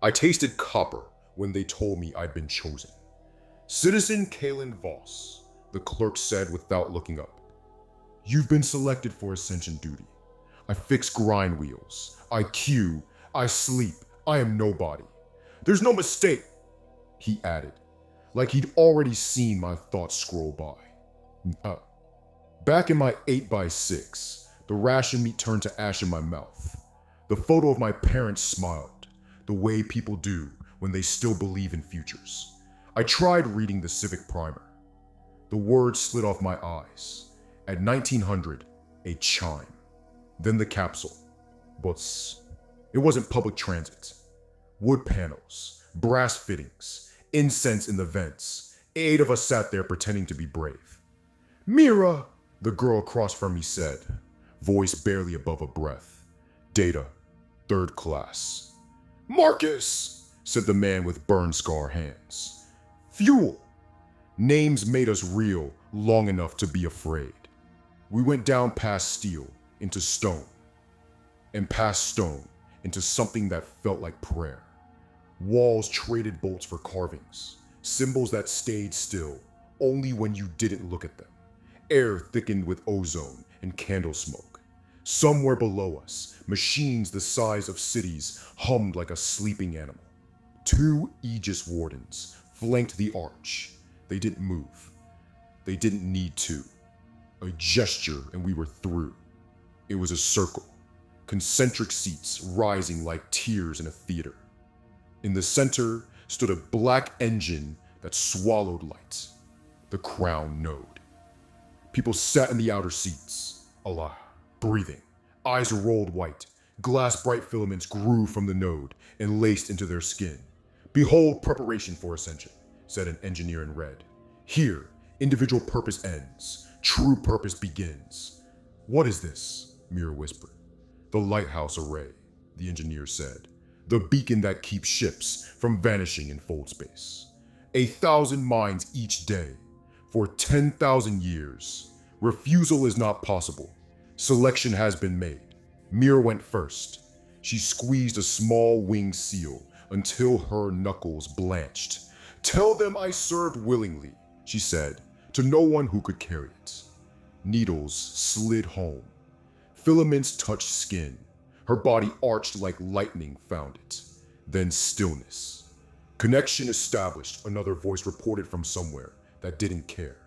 I tasted copper when they told me I'd been chosen. Citizen Kalen Voss, the clerk said without looking up. You've been selected for Ascension duty. I fix grind wheels. I queue. I sleep. I am nobody. There's no mistake, he added, like he'd already seen my thoughts scroll by. Back in my 8x6, the ration meat turned to ash in my mouth. The photo of my parents smiled, the way people do when they still believe in futures. I tried reading the civic primer. The words slid off my eyes. At 1900, a chime. Then the capsule. Bus. It wasn't public transit. Wood panels, brass fittings, incense in the vents. 8 of us sat there pretending to be brave. Mira, the girl across from me said, voice barely above a breath. Data, 3rd class. Marcus, said the man with burn scar hands. Fuel. Names made us real long enough to be afraid. We went down past steel into stone, and past stone into something that felt like prayer. Walls traded bolts for carvings, symbols that stayed still only when you didn't look at them. Air thickened with ozone and candle smoke. Somewhere below us, machines the size of cities hummed like a sleeping animal. 2 Aegis wardens flanked the arch. They didn't move. They didn't need to. A gesture and we were through. It was a circle, concentric seats rising like tiers in a theater. In the center stood a black engine that swallowed light, the crown node. People sat in the outer seats, Allah, breathing. Eyes rolled white. Glass bright filaments grew from the node and laced into their skin. Behold preparation for ascension, said an engineer in red. Here, individual purpose ends. True purpose begins. What is this? Mira whispered. The Lighthouse array, the engineer said. The beacon that keeps ships from vanishing in fold space. 1,000 mines each day. For 10,000 years. Refusal is not possible. Selection has been made. Mira went first. She squeezed a small winged seal until her knuckles blanched. Tell them I served willingly, she said, to no one who could carry it. Needles slid home. Filaments touched skin. Her body arched like lightning found it. Then stillness. Connection established, another voice reported from somewhere that didn't care.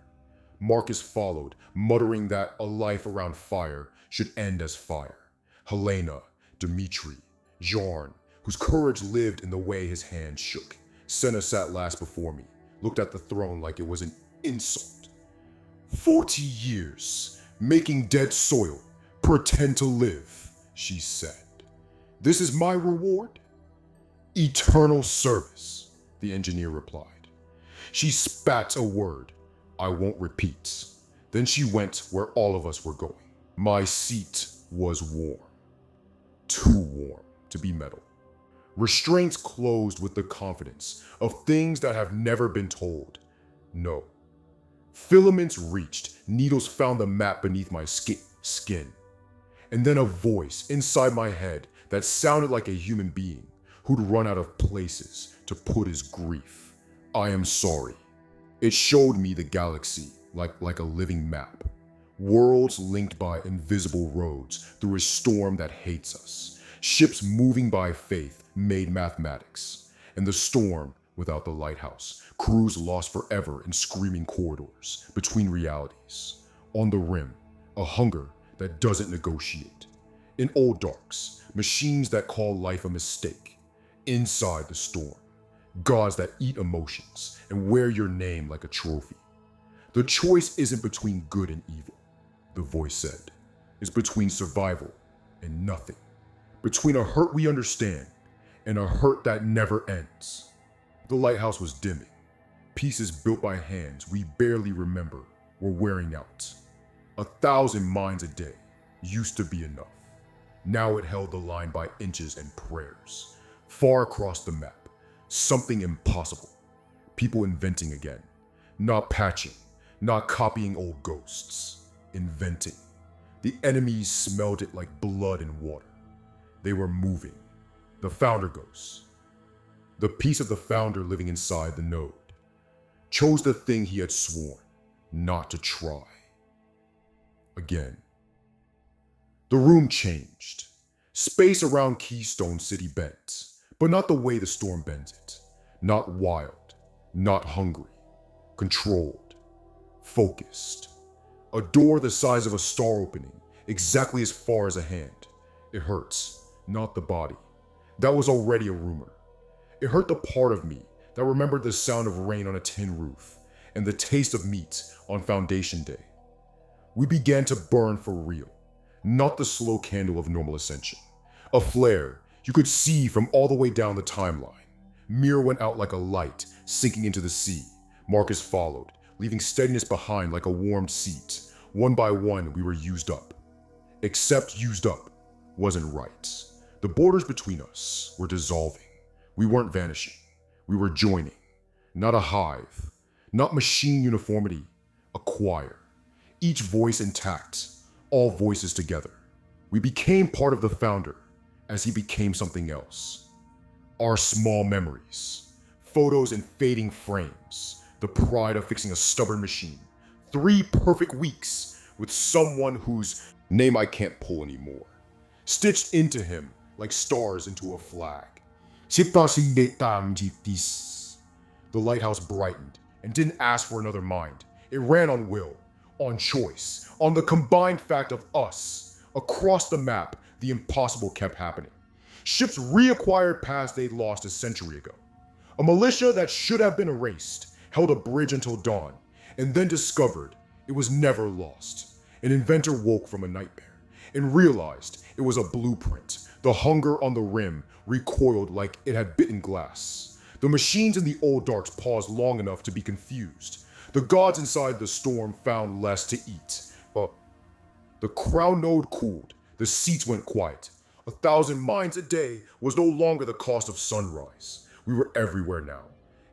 Marcus followed, muttering that a life around fire should end as fire. Helena, Dmitri, Jarn, whose courage lived in the way his hand shook. Senna sat last before me, looked at the throne like it was an insult. 40 years, making dead soil, pretend to live, she said. This is my reward? Eternal service, the engineer replied. She spat a word I won't repeat. Then she went where all of us were going. My seat was warm. Too warm to be metal. Restraints closed with the confidence of things that have never been told. No. Filaments reached, needles found the map beneath my skin. And then a voice inside my head that sounded like a human being who'd run out of places to put his grief. I am sorry. It showed me the galaxy like a living map. Worlds linked by invisible roads through a storm that hates us. Ships moving by faith made mathematics. And the storm without the lighthouse. Crews lost forever in screaming corridors between realities. On the rim, a hunger that doesn't negotiate. In old darks, machines that call life a mistake. Inside the storm, gods that eat emotions and wear your name like a trophy. The choice isn't between good and evil, the voice said. It's between survival and nothing. Between a hurt we understand and a hurt that never ends. The lighthouse was dimming. Pieces built by hands we barely remember were wearing out. 1,000 mines a day used to be enough. Now it held the line by inches and prayers. Far across the map, something impossible. People inventing again. Not patching, not copying old ghosts. Inventing. The enemies smelled it like blood and water. They were moving. The founder ghosts. the piece of the founder living inside the node, chose the thing he had sworn not to try. Again. The room changed. Space around Keystone City bent, but not the way the storm bends it. Not wild, not hungry, controlled, focused. A door the size of a star opening, exactly as far as a hand. It hurts, not the body. That was already a rumor. It hurt the part of me that remembered the sound of rain on a tin roof and the taste of meat on Foundation Day. We began to burn for real, not the slow candle of normal ascension. A flare you could see from all the way down the timeline. Mirror went out like a light, sinking into the sea. Marcus followed, leaving steadiness behind like a warmed seat. One by one, we were used up. Except used up wasn't right. The borders between us were dissolving. We weren't vanishing. We were joining. Not a hive. Not machine uniformity. A choir. Each voice intact. All voices together. We became part of the founder as he became something else. Our small memories. Photos in fading frames. The pride of fixing a stubborn machine. 3 perfect weeks with someone whose name I can't pull anymore. Stitched into him like stars into a flag. The lighthouse brightened and didn't ask for another mind. It ran on will, on choice, on the combined fact of us. Across the map, the impossible kept happening. Ships reacquired paths they'd lost a century ago. A militia that should have been erased held a bridge until dawn, and then discovered it was never lost. An inventor woke from a nightmare and realized it was a blueprint. The hunger on the rim recoiled like it had bitten glass. The machines in the old darks paused long enough to be confused. The gods inside the storm found less to eat. The crown node cooled. The seats went quiet. 1,000 minds a day was no longer the cost of sunrise. We were everywhere now.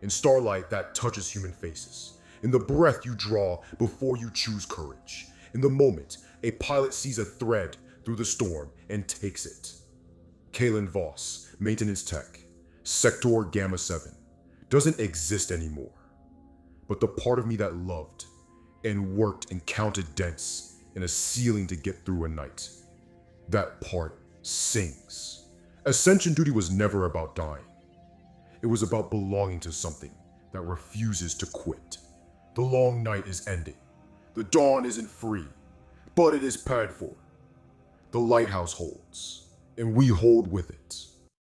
In starlight that touches human faces. In the breath you draw before you choose courage. In the moment, a pilot sees a thread through the storm and takes it. Kalen Voss, maintenance tech, Sector Gamma 7, doesn't exist anymore. But the part of me that loved and worked and counted dents in a ceiling to get through a night, that part sings. Ascension duty was never about dying. It was about belonging to something that refuses to quit. The long night is ending. The dawn isn't free, but it is paid for. The lighthouse holds, and we hold with it.